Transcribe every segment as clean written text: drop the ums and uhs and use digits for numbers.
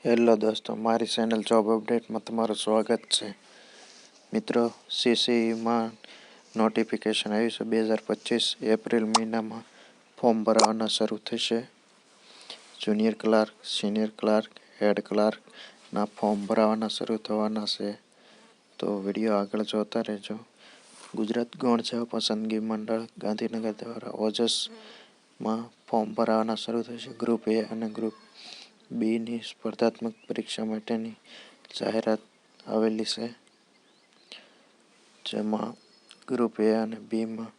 Hello દોસ્તો, મારી channel job અપડેટમાં તમારું સ્વાગત છે. મિત્રો, સીસીઈમાં નોટિફિકેશન આવ્યું છે. 2025 એપ્રિલ મહિનામાં ફોર્મ ભરવાના શરૂ થશે. જુનિયર ક્લાર્ક, સિનિયર ક્લાર્ક, હેડ ક્લાર્કના ફોર્મ ભરવાના શરૂ થવાના છે. તો વિડીયો આગળ જોતા રહેજો. ગુજરાત ગૌણ સેવા પસંદગી મંડળ ગાંધીનગર દ્વારા ઓજસમાં ફોર્મ ભરવાના શરૂ થશે. ગ્રુપ એ અને ગ્રુપ બીની સ્પર્ધાત્મક પરીક્ષા માટેની જાહેરાત આવેલી છે, જેમાં ગ્રુપ એ અને બીમાં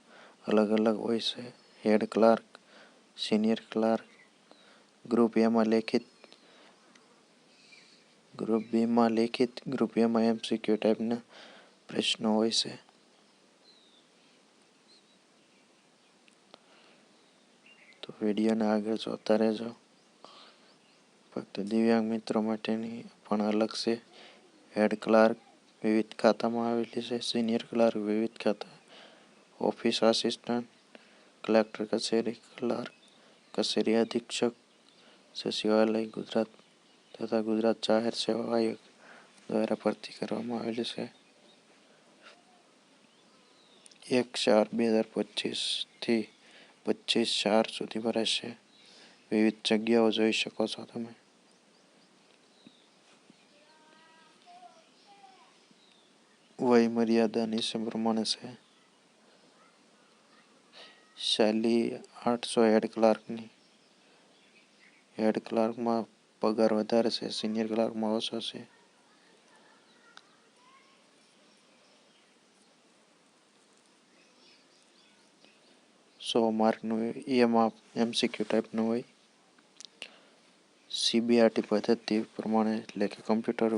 અલગ અલગ હોય છે. Head clerk, senior clerk, group એમાં લેખિત, ગ્રુપ બીમાં લેખિત, ગ્રુપ એમાં MCQ ટાઈપના પ્રશ્નો હોય છે. તો વિડીયોને આગળ જોતા રહેજો. ફક્ત દિવ્યાંગ મિત્રો માટેની પણ અલગ છે. હેડ ક્લાર્ક વિવિધ ખાતામાં આવેલી છે. સિનિયર ક્લાર્ક વિવિધ ખાતા, ઓફિસ આસિસ્ટન્ટ, કલેક્ટર કચેરી, ક્લાર્ક કચેરી અધિક્ષક, સચિવાલય ગુજરાત તથા ગુજરાત જાહેર સેવા આયોગ દ્વારા ભરતી કરવામાં આવેલી છે. 1/4/2025 થી 25/4 સુધી ભરાશે. વિવિધ જગ્યાઓ જોઈ શકો છો તમે. વય મર્યાદા નીચે પ્રમાણે છે. સેલરી 800 હેડ ક્લાર્કની. હેડ ક્લાર્કમાં પગાર વધારે છે, સિનિયર ક્લાર્કમાં ઓછો છે. સો માર્કનું એમાં MCQ ટાઈપનું હોય. CBRT પદ્ધતિ પ્રમાણે એટલે કે કમ્પ્યુટર